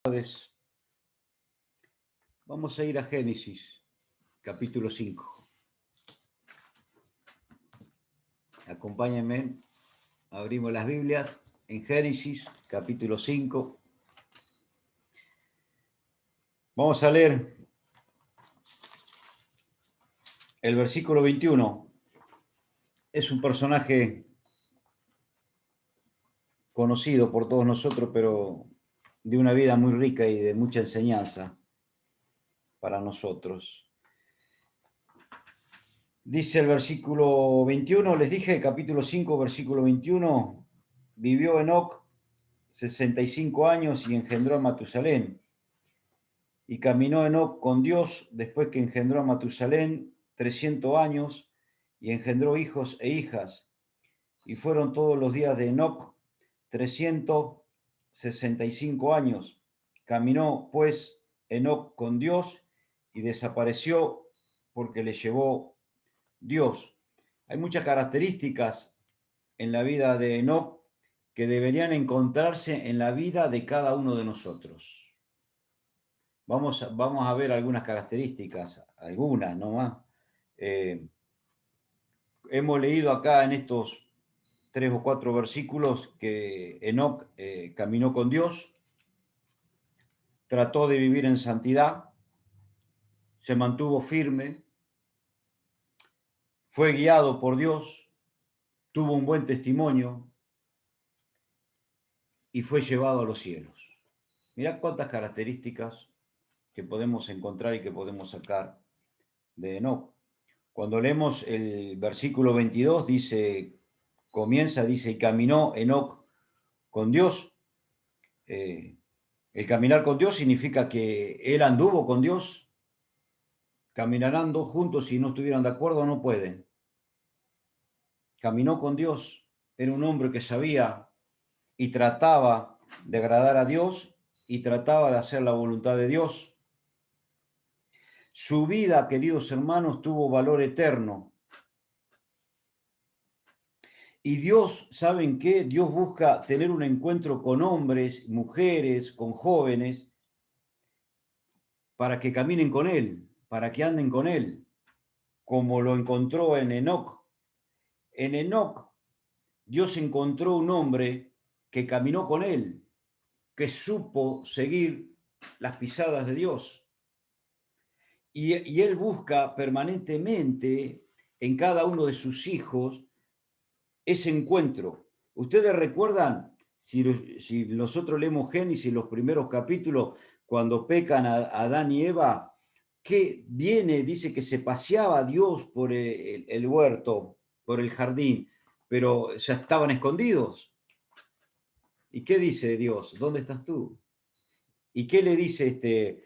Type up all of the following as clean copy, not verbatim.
Tardes. Vamos a ir a Génesis, capítulo 5. Acompáñenme, abrimos las Biblias en Génesis, capítulo 5. Vamos a leer el versículo 21. Es un personaje conocido por todos nosotros, pero de una vida muy rica y de mucha enseñanza para nosotros. Dice el versículo 21, les dije, capítulo 5, versículo 21, vivió Enoc 65 años y engendró a Matusalén. Y caminó Enoc con Dios después que engendró a Matusalén 300 años y engendró hijos e hijas. Y fueron todos los días de Enoc 365 años. Caminó pues Enoc con Dios y desapareció porque le llevó Dios. Hay muchas características en la vida de Enoc que deberían encontrarse en la vida de cada uno de nosotros. Vamos a ver algunas características, algunas nomás. Hemos leído acá en estos 3 o 4 versículos que Enoc caminó con Dios, trató de vivir en santidad, se mantuvo firme, fue guiado por Dios, tuvo un buen testimonio y fue llevado a los cielos. Mirá cuántas características que podemos encontrar y que podemos sacar de Enoc. Cuando leemos el versículo 22, dice, y caminó Enoc con Dios. El caminar con Dios significa que él anduvo con Dios. Caminarán dos juntos, si no estuvieran de acuerdo, no pueden. Caminó con Dios, era un hombre que sabía y trataba de agradar a Dios y trataba de hacer la voluntad de Dios. Su vida, queridos hermanos, tuvo valor eterno. Y Dios, ¿saben qué? Dios busca tener un encuentro con hombres, mujeres, con jóvenes, para que caminen con Él, para que anden con Él, como lo encontró en Enoc. En Enoc, Dios encontró un hombre que caminó con Él, que supo seguir las pisadas de Dios. Y Él busca permanentemente en cada uno de sus hijos ese encuentro. Ustedes recuerdan, si nosotros leemos Génesis, los primeros capítulos, cuando pecan a Adán y Eva, que viene, dice que se paseaba Dios por el huerto, por el jardín, pero ya estaban escondidos. ¿Y qué dice Dios? ¿Dónde estás tú? ¿Y qué le dice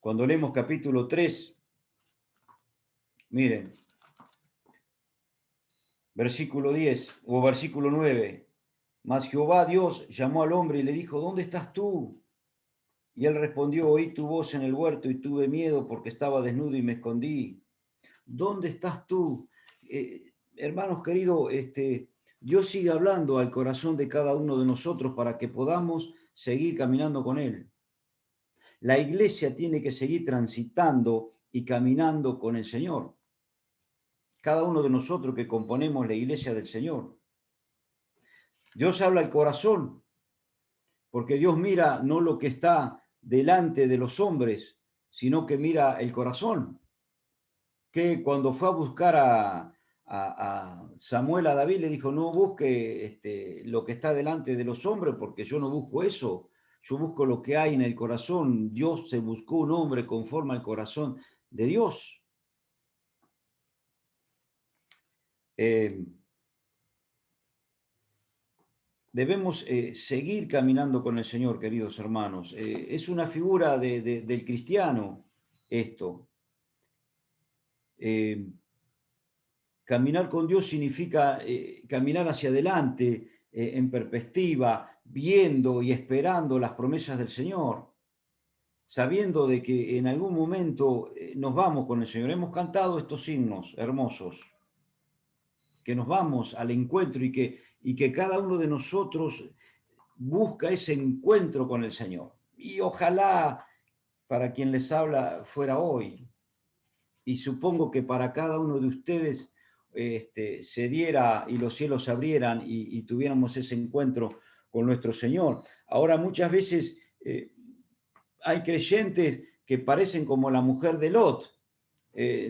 cuando leemos capítulo 3? Miren, versículo 10 o versículo 9. Mas Jehová Dios llamó al hombre y le dijo, ¿dónde estás tú? Y él respondió, oí tu voz en el huerto y tuve miedo porque estaba desnudo y me escondí. ¿Dónde estás tú? Hermanos queridos, Dios sigue hablando al corazón de cada uno de nosotros para que podamos seguir caminando con Él. La iglesia tiene que seguir transitando y caminando con el Señor. Cada uno de nosotros que componemos la iglesia del Señor. Dios habla al corazón, porque Dios mira no lo que está delante de los hombres, sino que mira el corazón. Que cuando fue a buscar a Samuel, a David, le dijo, no busque lo que está delante de los hombres, porque yo no busco eso, yo busco lo que hay en el corazón. Dios se buscó un hombre conforme al corazón de Dios. Debemos seguir caminando con el Señor, queridos hermanos. Es una figura del cristiano esto. Caminar con Dios significa caminar hacia adelante, en perspectiva, viendo y esperando las promesas del Señor, sabiendo de que en algún momento nos vamos con el Señor. Hemos cantado estos himnos hermosos, que nos vamos al encuentro y que cada uno de nosotros busca ese encuentro con el Señor. Y ojalá para quien les habla fuera hoy. Y supongo que para cada uno de ustedes se diera y los cielos se abrieran y tuviéramos ese encuentro con nuestro Señor. Ahora muchas veces hay creyentes que parecen como la mujer de Lot.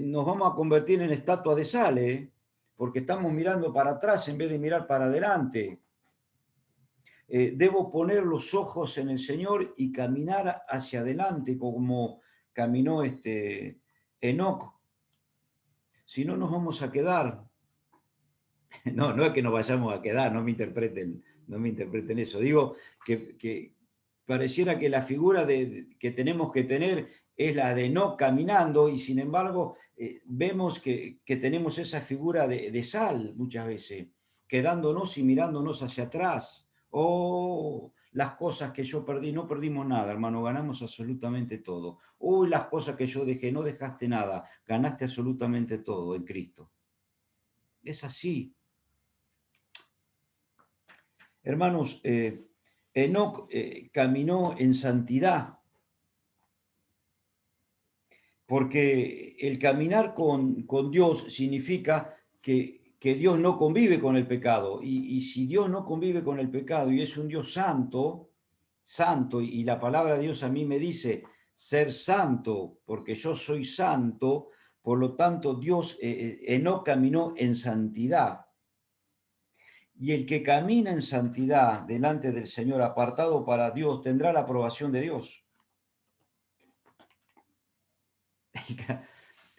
Nos vamos a convertir en estatua de sal, porque estamos mirando para atrás en vez de mirar para adelante. Debo poner los ojos en el Señor y caminar hacia adelante como caminó Enoc. Si no, nos vamos a quedar. No, no es que nos vayamos a quedar, no me interpreten eso. Digo que pareciera que la figura que tenemos que tener es la de no caminando y sin embargo vemos que tenemos esa figura de sal muchas veces, quedándonos y mirándonos hacia atrás. Oh, las cosas que yo perdí, no perdimos nada, hermano, ganamos absolutamente todo. Uy, las cosas que yo dejé, no dejaste nada, ganaste absolutamente todo en Cristo. Es así. Hermanos, Enoc caminó en santidad, porque el caminar con Dios significa que Dios no convive con el pecado. Y si Dios no convive con el pecado y es un Dios santo, santo, y la palabra de Dios a mí me dice ser santo, porque yo soy santo, por lo tanto Dios, Enoc caminó en santidad. Y el que camina en santidad delante del Señor, apartado para Dios, tendrá la aprobación de Dios.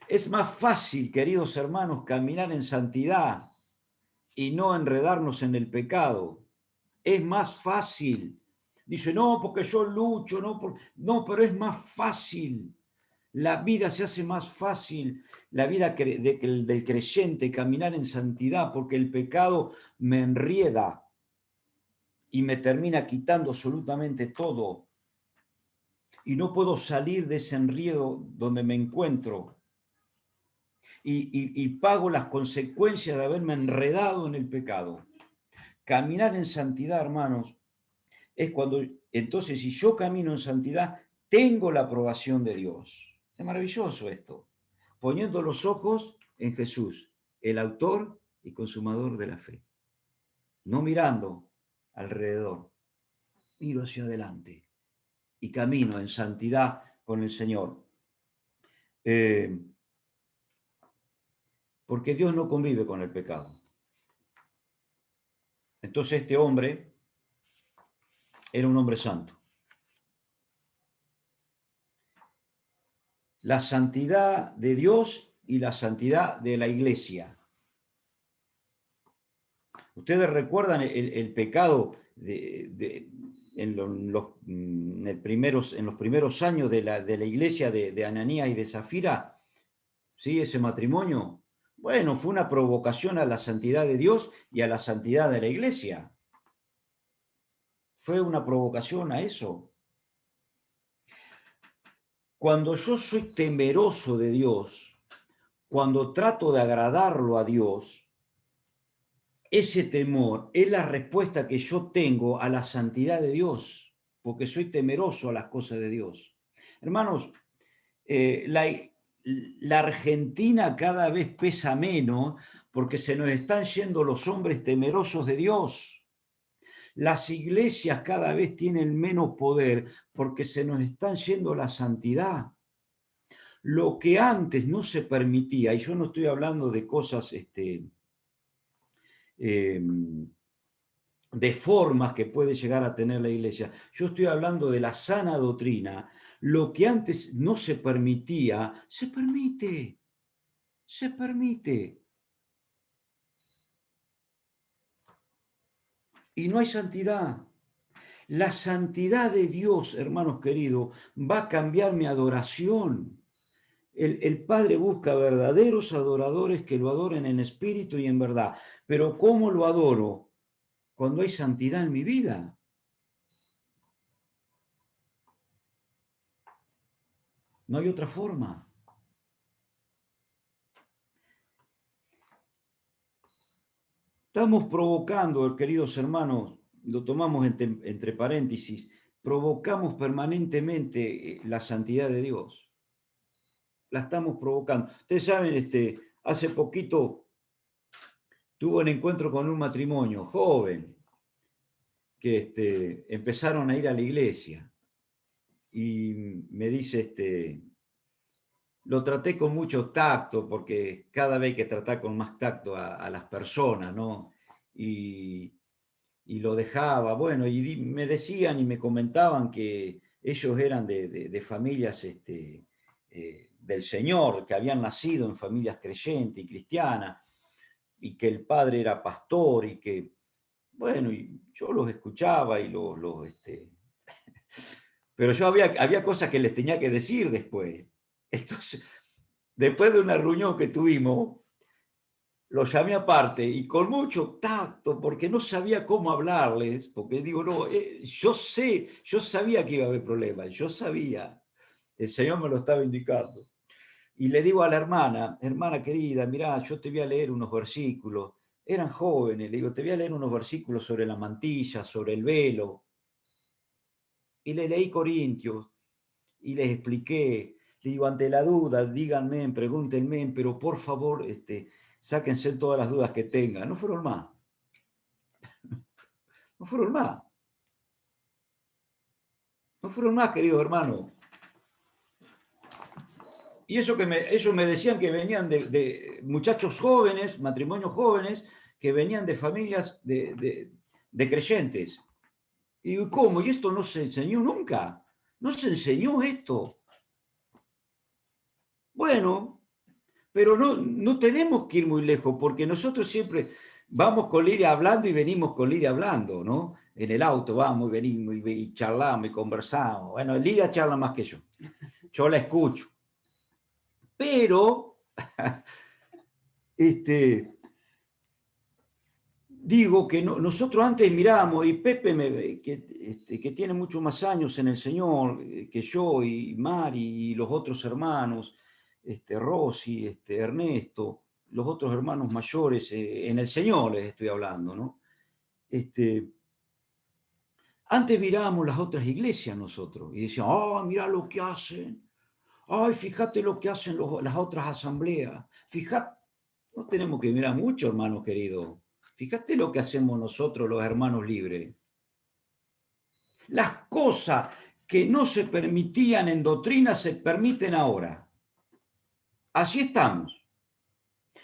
Es más fácil, queridos hermanos, caminar en santidad y no enredarnos en el pecado. Es más fácil. Dice, no, porque yo lucho, no, pero es más fácil. La vida se hace más fácil, la vida del creyente, caminar en santidad, porque el pecado me enrieda y me termina quitando absolutamente todo. Y no puedo salir de ese enredo donde me encuentro. Y pago las consecuencias de haberme enredado en el pecado. Caminar en santidad, hermanos, es cuando, entonces, si yo camino en santidad, tengo la aprobación de Dios. Es maravilloso esto. Poniendo los ojos en Jesús, el autor y consumador de la fe. No mirando alrededor, miro hacia adelante y camino en santidad con el Señor. Porque Dios no convive con el pecado. Entonces este hombre era un hombre santo. La santidad de Dios y la santidad de la iglesia. Ustedes recuerdan el pecado en los primeros años de la iglesia de Ananías y de Zafira, ¿sí? Ese matrimonio. Bueno, fue una provocación a la santidad de Dios y a la santidad de la iglesia. Fue una provocación a eso. Cuando yo soy temeroso de Dios, cuando trato de agradarlo a Dios, ese temor es la respuesta que yo tengo a la santidad de Dios, porque soy temeroso a las cosas de Dios. Hermanos, la Argentina cada vez pesa menos porque se nos están yendo los hombres temerosos de Dios. Las iglesias cada vez tienen menos poder porque se nos están yendo la santidad. Lo que antes no se permitía, y yo no estoy hablando de cosas de formas que puede llegar a tener la iglesia. Yo estoy hablando de la sana doctrina. Lo que antes no se permitía, se permite. Se permite. Y no hay santidad. La santidad de Dios, hermanos queridos, va a cambiar mi adoración. El Padre busca verdaderos adoradores que lo adoren en espíritu y en verdad. Pero ¿cómo lo adoro? Cuando hay santidad en mi vida. No hay otra forma. Estamos provocando, queridos hermanos, lo tomamos entre paréntesis, provocamos permanentemente la santidad de Dios. La estamos provocando. Ustedes saben, hace poquito tuve un encuentro con un matrimonio joven que empezaron a ir a la iglesia y me dice, lo traté con mucho tacto, porque cada vez hay que tratar con más tacto a las personas, ¿no? Y lo dejaba, bueno, y me decían y me comentaban que ellos eran de familias del Señor, que habían nacido en familias creyentes y cristianas, y que el padre era pastor, y que, bueno, y yo los escuchaba y pero yo había cosas que les tenía que decir después. Entonces, después de una reunión que tuvimos, lo llamé aparte y con mucho tacto, porque no sabía cómo hablarles, porque digo, no, yo sabía que iba a haber problemas, yo sabía, el Señor me lo estaba indicando. Y le digo a la hermana querida, mirá, yo te voy a leer unos versículos, eran jóvenes, le digo, te voy a leer unos versículos sobre la mantilla, sobre el velo, y le leí Corintios, y les expliqué, le digo, ante la duda, díganme, pregúntenme, pero por favor, sáquense todas las dudas que tengan. No fueron más. No fueron más. No fueron más, queridos hermanos. Y ellos me decían que venían de muchachos jóvenes, matrimonios jóvenes, que venían de familias de creyentes. Y digo, ¿cómo? ¿Y esto no se enseñó nunca? ¿No se enseñó esto? Bueno, pero no tenemos que ir muy lejos, porque nosotros siempre vamos con Lidia hablando y venimos con Lidia hablando, ¿no? En el auto vamos y venimos y charlamos y conversamos. Bueno, Lidia charla más que yo la escucho. Pero, digo que nosotros antes mirábamos, y Pepe, que tiene muchos más años en el Señor que yo, y Mari, y los otros hermanos, Rosy, Ernesto, los otros hermanos mayores, en el Señor les estoy hablando, ¿no? Antes mirábamos las otras iglesias nosotros, y decíamos, oh, mirá lo que hacen, ay, fíjate lo que hacen las otras asambleas, fíjate, no tenemos que mirar mucho, hermanos queridos. Fíjate lo que hacemos nosotros, los hermanos libres. Las cosas que no se permitían en doctrina se permiten ahora. Así estamos.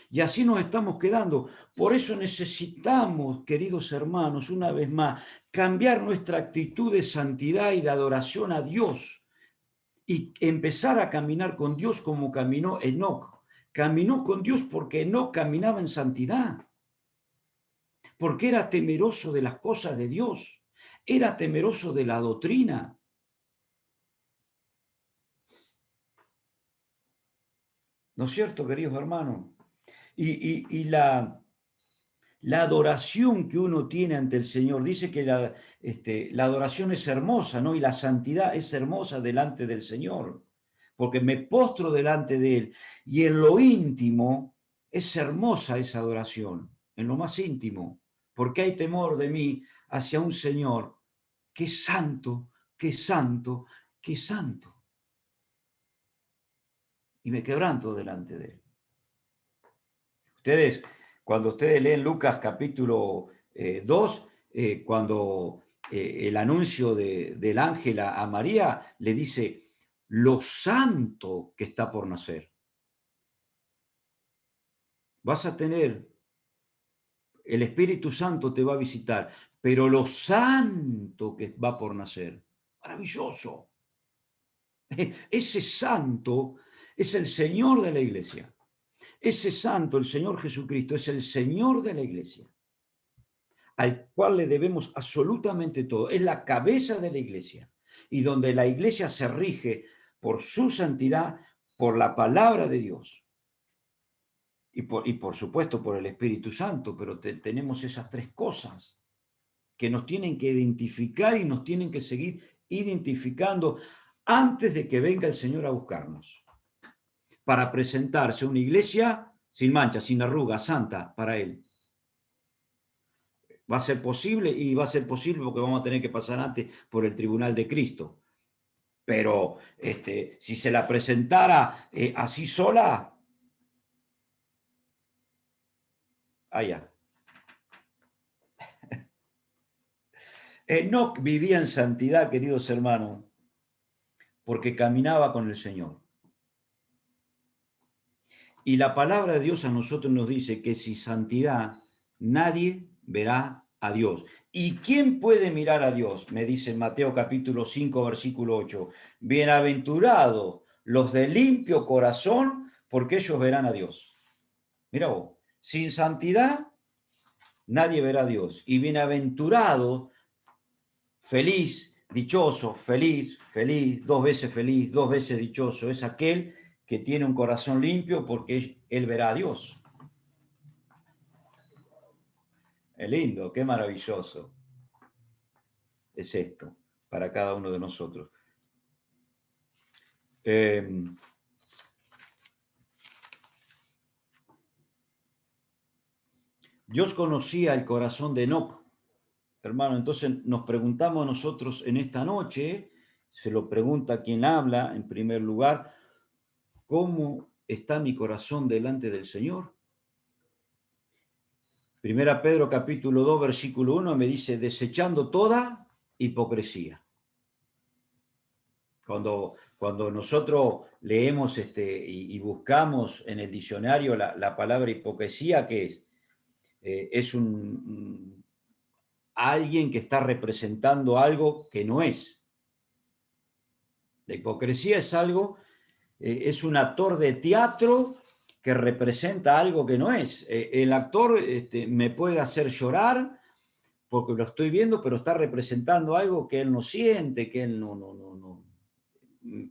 Y así nos estamos quedando. Por eso necesitamos, queridos hermanos, una vez más, cambiar nuestra actitud de santidad y de adoración a Dios y empezar a caminar con Dios como caminó Enoc. Caminó con Dios porque Enoc caminaba en santidad, porque era temeroso de las cosas de Dios, era temeroso de la doctrina. ¿No es cierto, queridos hermanos? Y la adoración que uno tiene ante el Señor, dice que la adoración es hermosa, ¿no? Y la santidad es hermosa delante del Señor, porque me postro delante de Él. Y en lo íntimo es hermosa esa adoración, en lo más íntimo, porque hay temor de mí hacia un Señor que es santo, que es santo, que es santo. Y me quebranto delante de Él. Cuando ustedes leen Lucas capítulo 2, cuando el anuncio del ángel a María le dice, lo santo que está por nacer. Vas a tener, el Espíritu Santo te va a visitar, pero lo santo que va por nacer. Maravilloso. Ese santo es el Señor de la iglesia. Ese santo, el Señor Jesucristo, es el Señor de la iglesia, al cual le debemos absolutamente todo. Es la cabeza de la iglesia, y donde la iglesia se rige por su santidad, por la palabra de Dios, y por supuesto por el Espíritu Santo, pero tenemos esas tres cosas que nos tienen que identificar y nos tienen que seguir identificando antes de que venga el Señor a buscarnos, para presentarse a una iglesia sin mancha, sin arruga, santa para Él. ¿Va a ser posible? Y va a ser posible porque vamos a tener que pasar antes por el tribunal de Cristo. Pero si se la presentara así sola, allá. Enoc vivía en santidad, queridos hermanos, porque caminaba con el Señor. Y la palabra de Dios a nosotros nos dice que sin santidad nadie verá a Dios. ¿Y quién puede mirar a Dios? Me dice en Mateo capítulo 5, versículo 8. Bienaventurados los de limpio corazón, porque ellos verán a Dios. Mira vos, sin santidad nadie verá a Dios. Y bienaventurado, feliz, dichoso, feliz, feliz, dos veces dichoso, es aquel que tiene un corazón limpio porque él verá a Dios. Es lindo, qué maravilloso es esto para cada uno de nosotros. Dios conocía el corazón de Enoc, hermano. Entonces nos preguntamos nosotros en esta noche, se lo pregunta quien habla en primer lugar, ¿cómo está mi corazón delante del Señor? Primera Pedro capítulo 2, versículo 1 me dice, desechando toda hipocresía. Cuando nosotros leemos y buscamos en el diccionario la palabra hipocresía, ¿qué es? Es alguien que está representando algo que no es. La hipocresía es algo, es un actor de teatro que representa algo que no es. El actor me puede hacer llorar porque lo estoy viendo, pero está representando algo que él no siente, que él no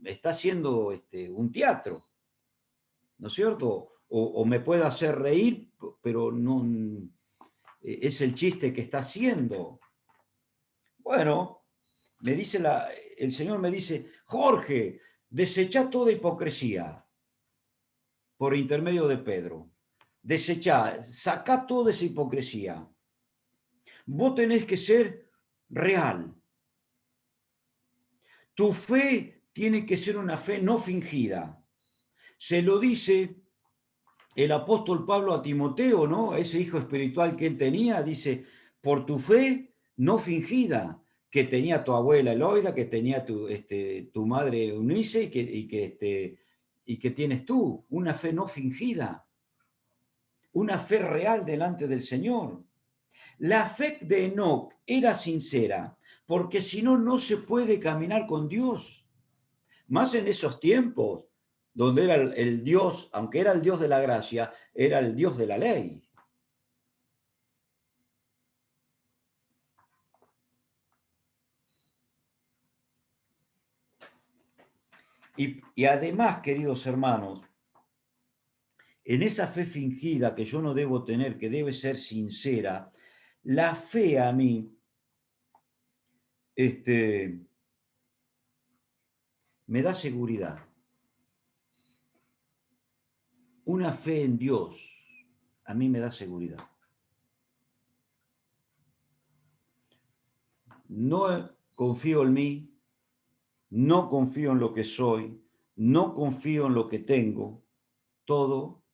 está haciendo un teatro, ¿no es cierto? O me puede hacer reír, pero no es el chiste que está haciendo. Bueno, el Señor me dice, Jorge, desecha toda hipocresía por intermedio de Pedro. Desecha, saca toda esa hipocresía. Vos tenés que ser real. Tu fe tiene que ser una fe no fingida. Se lo dice el apóstol Pablo a Timoteo, ¿no? Ese hijo espiritual que él tenía, dice, por tu fe no fingida, que tenía tu abuela Eloida, que tenía tu madre Eunice y que tienes tú, una fe no fingida, una fe real delante del Señor. La fe de Enoc era sincera, porque si no, no se puede caminar con Dios. Más en esos tiempos, donde era el Dios, aunque era el Dios de la gracia, era el Dios de la ley. Y además, queridos hermanos, en esa fe fingida que yo no debo tener, que debe ser sincera, la fe a mí, me da seguridad. Una fe en Dios a mí me da seguridad. No confío en mí, no confío en lo que soy, no confío en lo que tengo, todo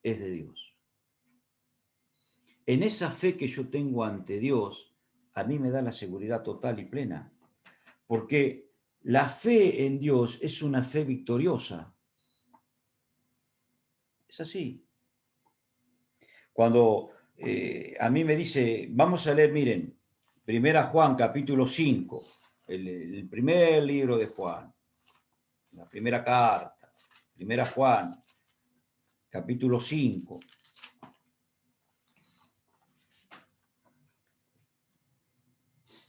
es de Dios. En esa fe que yo tengo ante Dios, a mí me da la seguridad total y plena, porque la fe en Dios es una fe victoriosa. Es así. Cuando a mí me dice, vamos a leer, miren, Primera Juan, capítulo 5, el primer libro de Juan, la primera carta, Primera Juan, capítulo 5.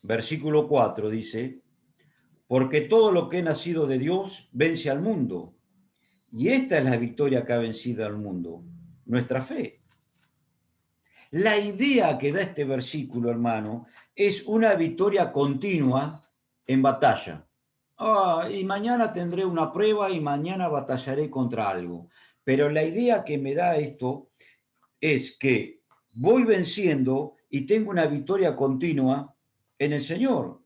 Versículo 4 dice, porque todo lo que ha nacido de Dios vence al mundo. Y esta es la victoria que ha vencido al mundo, nuestra fe. La idea que da este versículo, hermano, es una victoria continua en batalla. Y mañana tendré una prueba y mañana batallaré contra algo. Pero la idea que me da esto es que voy venciendo y tengo una victoria continua en el Señor.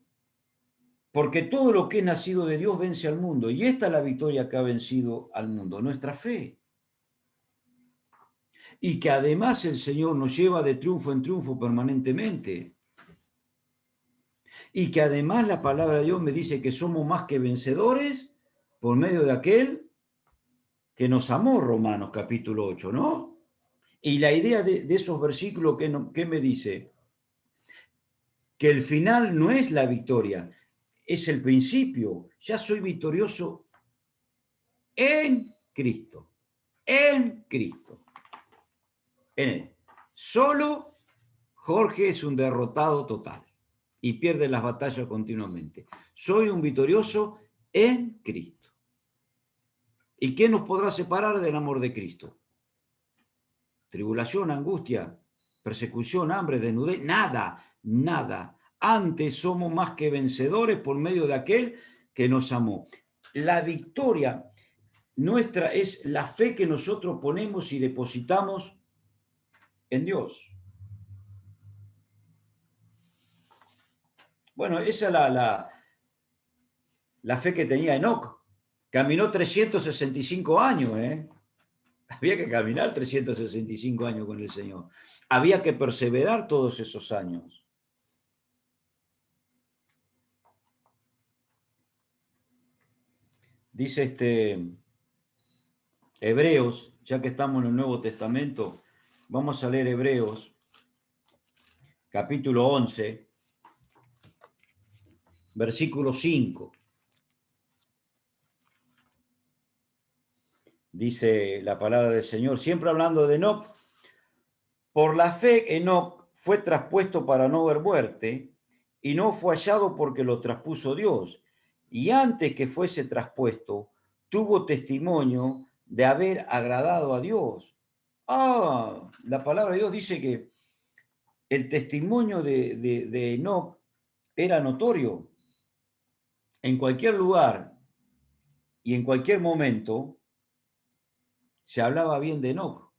Porque todo lo que es nacido de Dios vence al mundo. Y esta es la victoria que ha vencido al mundo, nuestra fe. Y que además el Señor nos lleva de triunfo en triunfo permanentemente. Y que además la palabra de Dios me dice que somos más que vencedores por medio de aquel que nos amó, Romanos capítulo 8, ¿no? Y la idea de esos versículos que me dice que el final no es la victoria, es el principio. Ya soy victorioso en Cristo. En Cristo. En Él. Solo Jorge es un derrotado total y pierde las batallas continuamente. Soy un victorioso en Cristo. ¿Y qué nos podrá separar del amor de Cristo? Tribulación, angustia, persecución, hambre, desnudez, nada, nada. Antes somos más que vencedores por medio de aquel que nos amó. La victoria nuestra es la fe que nosotros ponemos y depositamos en Dios. Bueno, esa es la fe que tenía Enoc. Caminó 365 años, ¿eh? Había que caminar 365 años con el Señor. Había que perseverar todos esos años. Dice Hebreos, ya que estamos en el Nuevo Testamento, vamos a leer Hebreos, capítulo 11, versículo 5. Dice la palabra del Señor, siempre hablando de Enoc. Por la fe, Enoc fue traspuesto para no ver muerte, y no fue hallado porque lo traspuso Dios. Y antes que fuese traspuesto, tuvo testimonio de haber agradado a Dios. La palabra de Dios dice que el testimonio de Enoc era notorio. En cualquier lugar y en cualquier momento se hablaba bien de Enoc.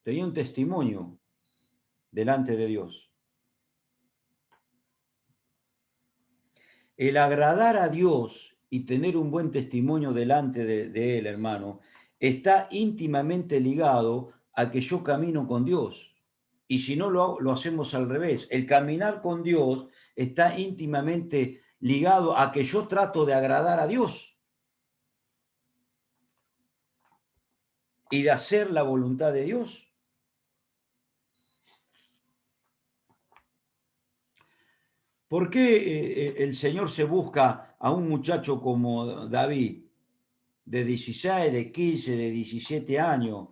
Tenía un testimonio delante de Dios. El agradar a Dios y tener un buen testimonio delante de Él, hermano, está íntimamente ligado a que yo camino con Dios. Y si no lo hacemos al revés, el caminar con Dios está íntimamente ligado a que yo trato de agradar a Dios y de hacer la voluntad de Dios. ¿Por qué el Señor se busca a un muchacho como David, de 16, de 15, de 17 años,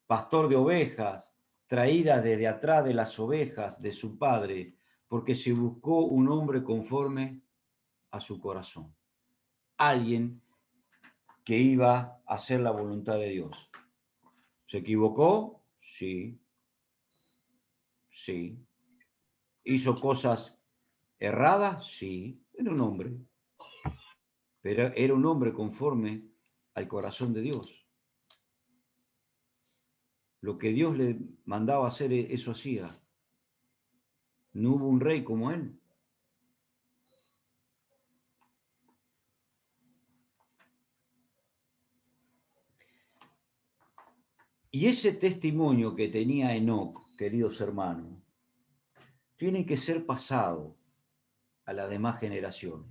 pastor de ovejas, traídas desde atrás de las ovejas de su padre, porque se buscó un hombre conforme a su corazón? Alguien que iba a hacer la voluntad de Dios. ¿Se equivocó? Sí. Sí. ¿Hizo cosas erradas? Sí. Era un hombre. Pero era un hombre conforme al corazón de Dios. Lo que Dios le mandaba hacer, eso hacía. No hubo un rey como él. Y ese testimonio que tenía Enoc, queridos hermanos, tiene que ser pasado a las demás generaciones.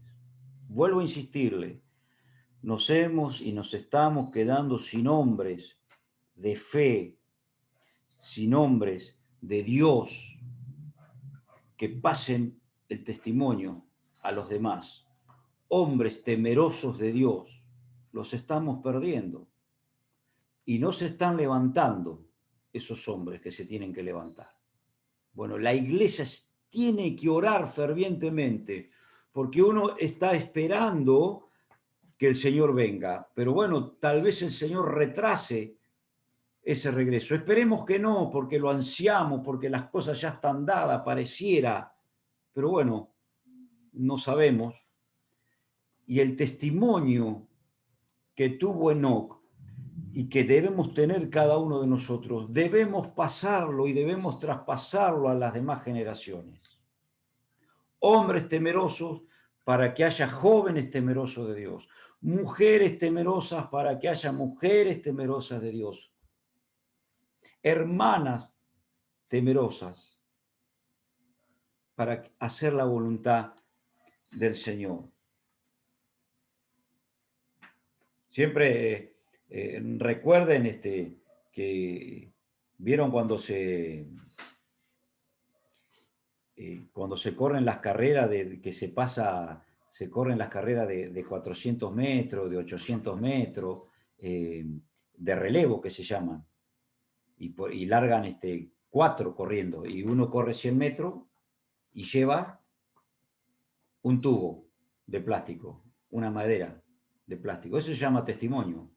Vuelvo a insistirle, nos hemos y nos estamos quedando sin hombres de fe, sin hombres de Dios, que pasen el testimonio a los demás. Hombres temerosos de Dios, los estamos perdiendo. Y no se están levantando esos hombres que se tienen que levantar. Bueno, la iglesia tiene que orar fervientemente, porque uno está esperando que el Señor venga. Pero bueno, tal vez el Señor retrase ese regreso. Esperemos que no, porque lo ansiamos, porque las cosas ya están dadas, pareciera. Pero bueno, no sabemos. Y el testimonio que tuvo Enoc y que debemos tener cada uno de nosotros. Debemos pasarlo y debemos traspasarlo a las demás generaciones. Hombres temerosos para que haya jóvenes temerosos de Dios. Mujeres temerosas para que haya mujeres temerosas de Dios. Hermanas temerosas para hacer la voluntad del Señor. Siempre recuerden que vieron cuando se corren las carreras que se corren las carreras de 400 metros, de 800 metros, de relevo que se llaman, y largan 4 corriendo, y uno corre 100 metros y lleva un tubo de plástico, una madera de plástico. Eso se llama testimonio.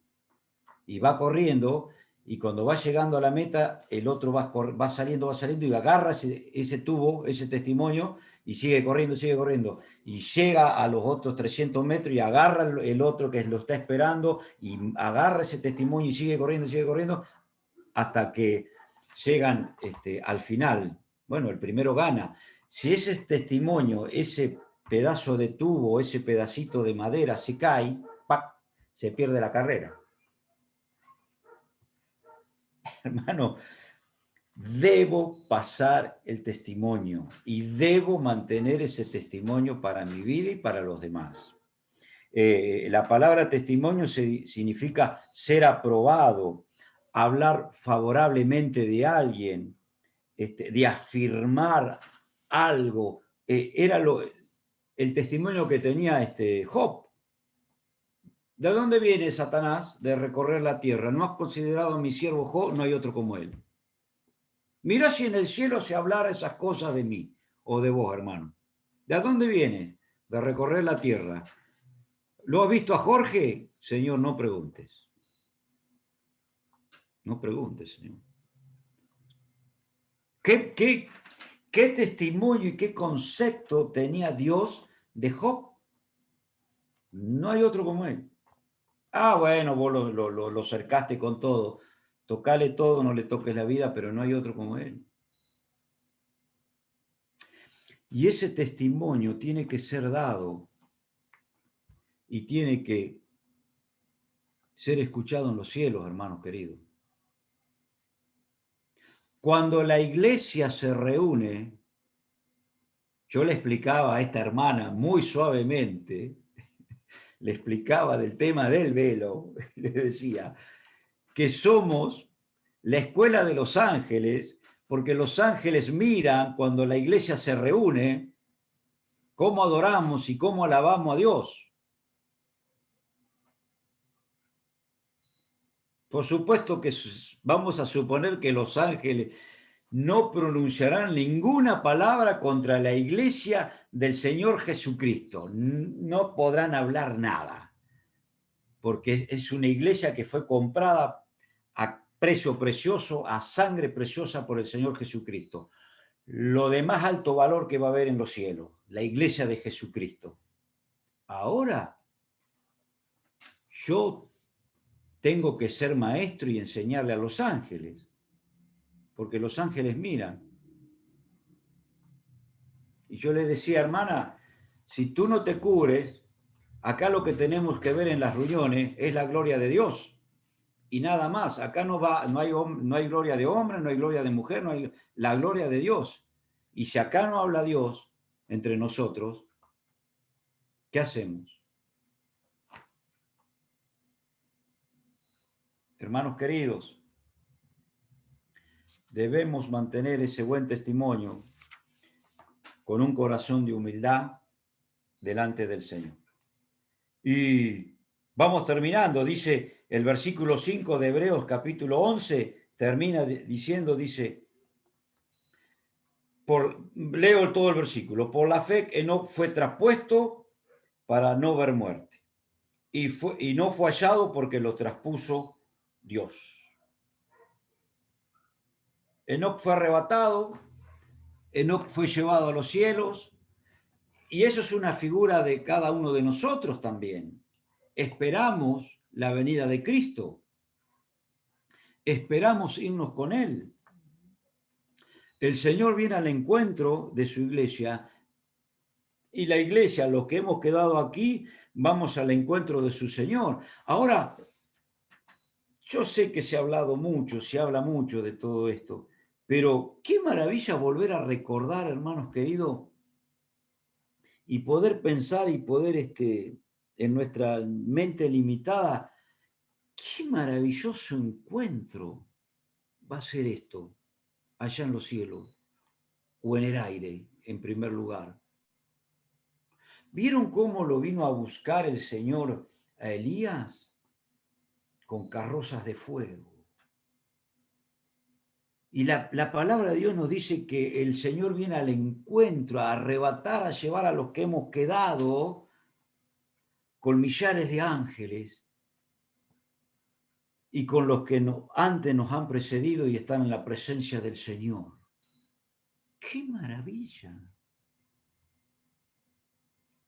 Y va corriendo, y cuando va llegando a la meta, el otro va saliendo, y agarra ese tubo, ese testimonio, y sigue corriendo, y llega a los otros 300 metros y agarra el otro que lo está esperando, y agarra ese testimonio y sigue corriendo, hasta que llegan al final. Bueno, el primero gana. Si ese testimonio, ese pedazo de tubo, ese pedacito de madera se cae, ¡pac!, se pierde la carrera. Hermano, debo pasar el testimonio y debo mantener ese testimonio para mi vida y para los demás. La palabra testimonio significa ser aprobado, hablar favorablemente de alguien, de afirmar algo. Era el testimonio que tenía Job. ¿De dónde viene Satanás? De recorrer la tierra. ¿No has considerado a mi siervo Job? No hay otro como él. Mirá si en el cielo se hablara esas cosas de mí o de vos, hermano. ¿De dónde viene? De recorrer la tierra. ¿Lo has visto a Jorge? Señor, no preguntes. No preguntes, Señor. ¿Qué testimonio y qué concepto tenía Dios de Job? No hay otro como él. Ah, bueno, vos lo cercaste con todo. Tocale todo, no le toques la vida, pero no hay otro como él. Y ese testimonio tiene que ser dado y tiene que ser escuchado en los cielos, hermanos queridos. Cuando la iglesia se reúne, yo le explicaba a esta hermana muy suavemente, le explicaba del tema del velo, le decía que somos la escuela de los ángeles, porque los ángeles miran cuando la iglesia se reúne, cómo adoramos y cómo alabamos a Dios. Por supuesto que vamos a suponer que los ángeles no pronunciarán ninguna palabra contra la iglesia del Señor Jesucristo. No podrán hablar nada, porque es una iglesia que fue comprada a precio precioso, a sangre preciosa por el Señor Jesucristo. Lo de más alto valor que va a haber en los cielos, la iglesia de Jesucristo. Ahora, yo tengo que ser maestro y enseñarle a los ángeles, porque los ángeles miran. Y yo le decía, hermana, si tú no te cubres, acá lo que tenemos que ver en las reuniones es la gloria de Dios y nada más. Acá no hay gloria de hombre, no hay gloria de mujer, no hay la gloria de Dios. Y si acá no habla Dios entre nosotros, ¿qué hacemos? Hermanos queridos, debemos mantener ese buen testimonio con un corazón de humildad delante del Señor. Y vamos terminando, dice el versículo 5 de Hebreos capítulo 11, termina diciendo, dice, leo todo el versículo, por la fe Enoc fue traspuesto para no ver muerte, y no fue hallado porque lo traspuso Dios. Enoc fue arrebatado, Enoc fue llevado a los cielos, y eso es una figura de cada uno de nosotros también. Esperamos la venida de Cristo. esperamos irnos con Él. El Señor viene al encuentro de su iglesia y la iglesia, los que hemos quedado aquí, vamos al encuentro de su Señor. Ahora, yo sé que se ha hablado mucho, se habla mucho de todo esto, pero qué maravilla volver a recordar, hermanos queridos, y poder pensar y poder en nuestra mente limitada, qué maravilloso encuentro va a ser esto allá en los cielos o en el aire, en primer lugar. ¿Vieron cómo lo vino a buscar el Señor a Elías? Con carrozas de fuego. Y la palabra de Dios nos dice que el Señor viene al encuentro, a arrebatar, a llevar a los que hemos quedado con millares de ángeles y con los que antes nos han precedido y están en la presencia del Señor. ¡Qué maravilla!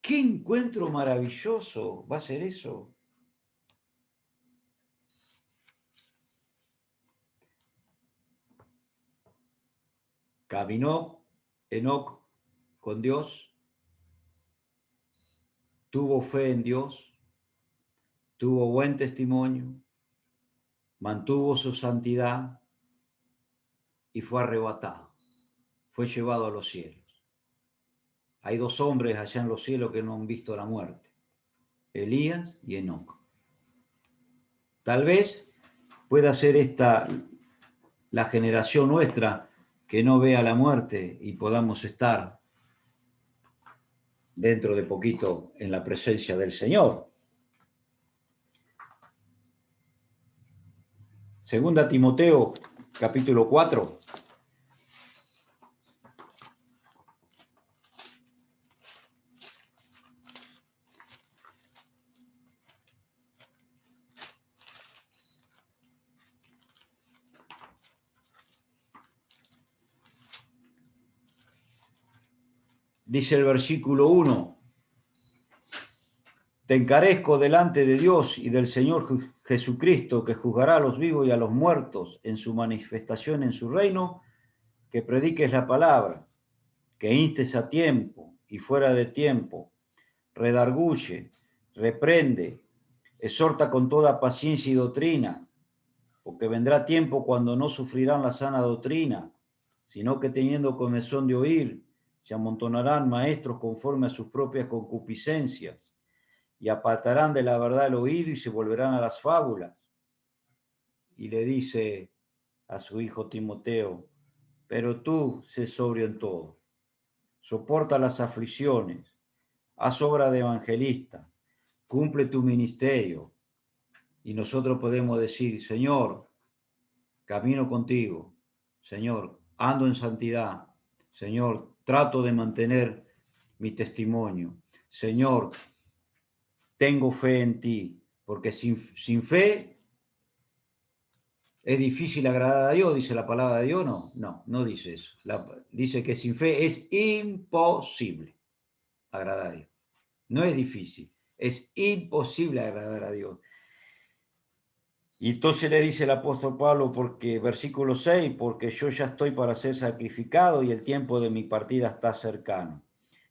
¡Qué encuentro maravilloso va a ser eso! Caminó Enoc con Dios, tuvo fe en Dios, tuvo buen testimonio, mantuvo su santidad y fue arrebatado, fue llevado a los cielos. Hay dos hombres allá en los cielos que no han visto la muerte, Elías y Enoc. Tal vez pueda ser esta la generación nuestra que no vea la muerte y podamos estar dentro de poquito en la presencia del Señor. Segunda Timoteo, capítulo 4. Dice el versículo 1, te encarezco delante de Dios y del Señor Jesucristo, que juzgará a los vivos y a los muertos en su manifestación en su reino, que prediques la palabra, que instes a tiempo y fuera de tiempo, redarguye, reprende, exhorta con toda paciencia y doctrina, porque vendrá tiempo cuando no sufrirán la sana doctrina, sino que teniendo comezón de oír, se amontonarán maestros conforme a sus propias concupiscencias, y apartarán de la verdad el oído y se volverán a las fábulas. Y le dice a su hijo Timoteo, pero tú sé sobrio en todo, soporta las aflicciones, haz obra de evangelista, cumple tu ministerio. Y nosotros podemos decir, Señor, camino contigo, Señor, ando en santidad, Señor, trato de mantener mi testimonio, Señor, tengo fe en ti, porque sin fe es difícil agradar a Dios, dice la palabra de Dios, no dice eso. Dice que sin fe es imposible agradar a Dios. No es difícil, es imposible agradar a Dios. Y entonces le dice el apóstol Pablo, porque versículo 6, porque yo ya estoy para ser sacrificado y el tiempo de mi partida está cercano.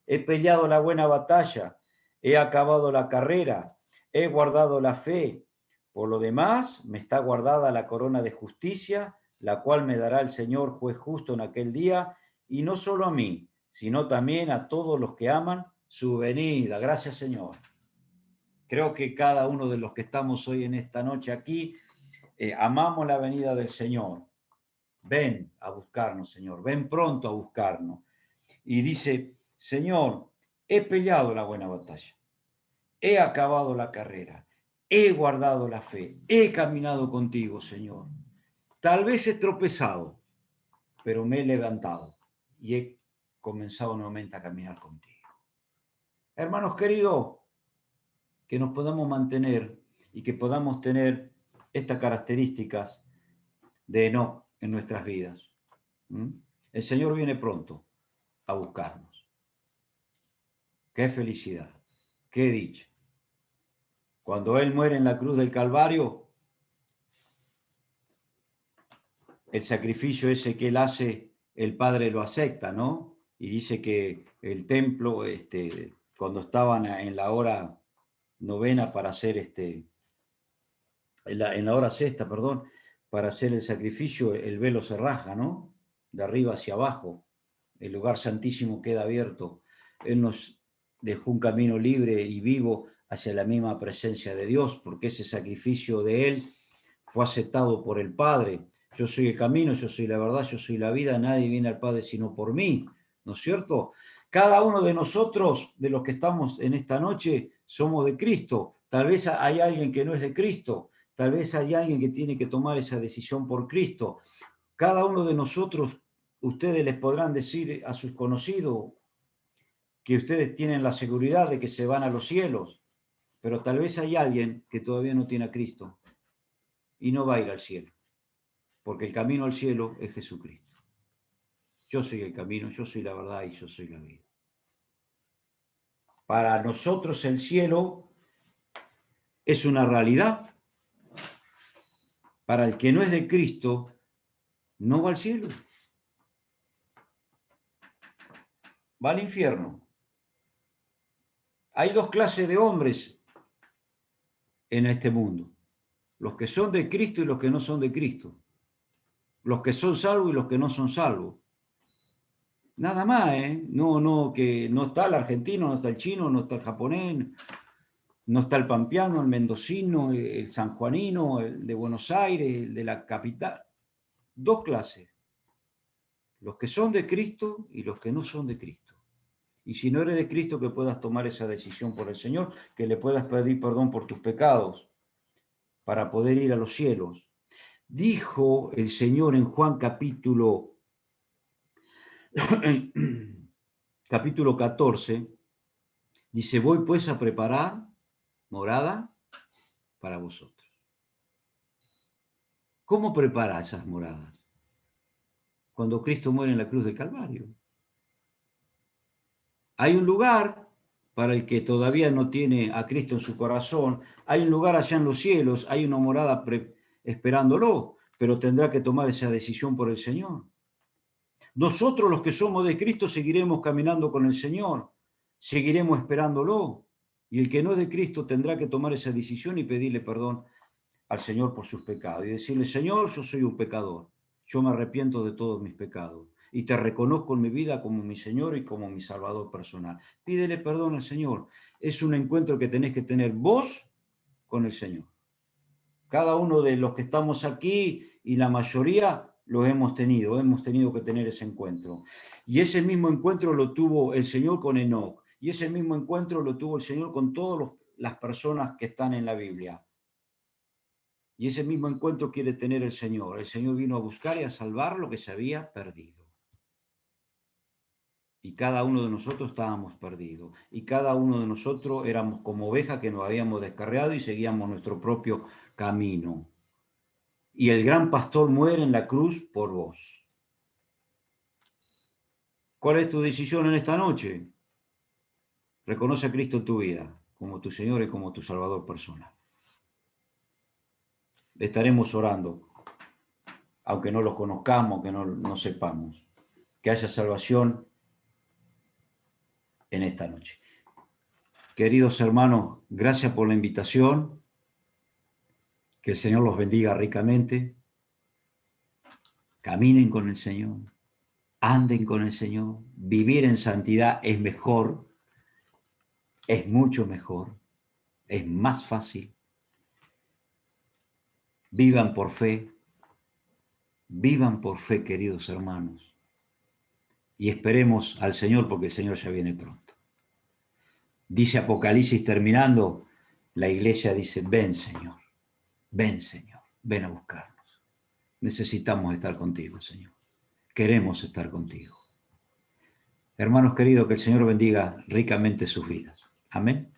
He peleado la buena batalla, he acabado la carrera, he guardado la fe. Por lo demás, me está guardada la corona de justicia, la cual me dará el Señor juez justo en aquel día, y no solo a mí, sino también a todos los que aman su venida. Gracias, Señor. Creo que cada uno de los que estamos hoy en esta noche aquí, amamos la venida del Señor. Ven a buscarnos, Señor. Ven pronto a buscarnos. Y dice, Señor, he peleado la buena batalla. He acabado la carrera. He guardado la fe. He caminado contigo, Señor. Tal vez he tropezado, pero me he levantado y he comenzado nuevamente a caminar contigo. Hermanos queridos, que nos podamos mantener y que podamos tener estas características de Enoc en nuestras vidas. El Señor viene pronto a buscarnos. Qué felicidad, qué dicha. Cuando Él muere en la cruz del Calvario, el sacrificio ese que él hace, el Padre lo acepta, ¿no? Y dice que el templo, cuando estaban en la hora novena para hacer en la hora sexta, perdón, para hacer el sacrificio, el velo se raja, ¿no? De arriba hacia abajo. El lugar santísimo queda abierto. Él nos dejó un camino libre y vivo hacia la misma presencia de Dios, porque ese sacrificio de Él fue aceptado por el Padre. Yo soy el camino, yo soy la verdad, yo soy la vida, nadie viene al Padre sino por mí, ¿no es cierto? Cada uno de nosotros, de los que estamos en esta noche, somos de Cristo. Tal vez hay alguien que no es de Cristo, tal vez hay alguien que tiene que tomar esa decisión por Cristo. Cada uno de nosotros, ustedes les podrán decir a sus conocidos que ustedes tienen la seguridad de que se van a los cielos, pero tal vez hay alguien que todavía no tiene a Cristo y no va a ir al cielo, porque el camino al cielo es Jesucristo. Yo soy el camino, yo soy la verdad y yo soy la vida. Para nosotros el cielo es una realidad. Para el que no es de Cristo, no va al cielo. Va al infierno. Hay dos clases de hombres en este mundo. Los que son de Cristo y los que no son de Cristo. Los que son salvos y los que no son salvos. Nada más, ¿eh? Que no está el argentino, no está el chino, no está el japonés, no está el pampeano, el mendocino, el sanjuanino, el de Buenos Aires, el de la capital. Dos clases. Los que son de Cristo y los que no son de Cristo. Y si no eres de Cristo, que puedas tomar esa decisión por el Señor, que le puedas pedir perdón por tus pecados para poder ir a los cielos. Dijo el Señor en Juan capítulo 14, dice, voy pues a preparar morada para vosotros. ¿Cómo prepara esas moradas? Cuando Cristo muere en la cruz del Calvario. Hay un lugar para el que todavía no tiene a Cristo en su corazón, hay un lugar allá en los cielos, hay una morada esperándolo, pero tendrá que tomar esa decisión por el Señor. Nosotros los que somos de Cristo seguiremos caminando con el Señor, seguiremos esperándolo, y el que no es de Cristo tendrá que tomar esa decisión y pedirle perdón al Señor por sus pecados y decirle, Señor, yo soy un pecador, yo me arrepiento de todos mis pecados y te reconozco en mi vida como mi Señor y como mi Salvador personal. Pídele perdón al Señor. Es un encuentro que tenés que tener vos con el Señor. Cada uno de los que estamos aquí y la mayoría lo hemos tenido que tener ese encuentro. Y ese mismo encuentro lo tuvo el Señor con Enoc, y ese mismo encuentro lo tuvo el Señor con todas las personas que están en la Biblia. Y ese mismo encuentro quiere tener el Señor. El Señor vino a buscar y a salvar lo que se había perdido. Y cada uno de nosotros estábamos perdidos. Y cada uno de nosotros éramos como ovejas que nos habíamos descarriado y seguíamos nuestro propio camino. Y el gran pastor muere en la cruz por vos. ¿Cuál es tu decisión en esta noche? Reconoce a Cristo en tu vida como tu Señor y como tu Salvador personal. Estaremos orando, aunque no los conozcamos, aunque no sepamos. Que haya salvación en esta noche. Queridos hermanos, gracias por la invitación. Que el Señor los bendiga ricamente. Caminen con el Señor. Anden con el Señor. Vivir en santidad es mejor. Es mucho mejor. Es más fácil. Vivan por fe. Vivan por fe, queridos hermanos. Y esperemos al Señor porque el Señor ya viene pronto. Dice Apocalipsis terminando, la iglesia dice, ven Señor, ven a buscarnos. Necesitamos estar contigo, Señor. Queremos estar contigo. Hermanos queridos, que el Señor bendiga ricamente sus vidas. Amén.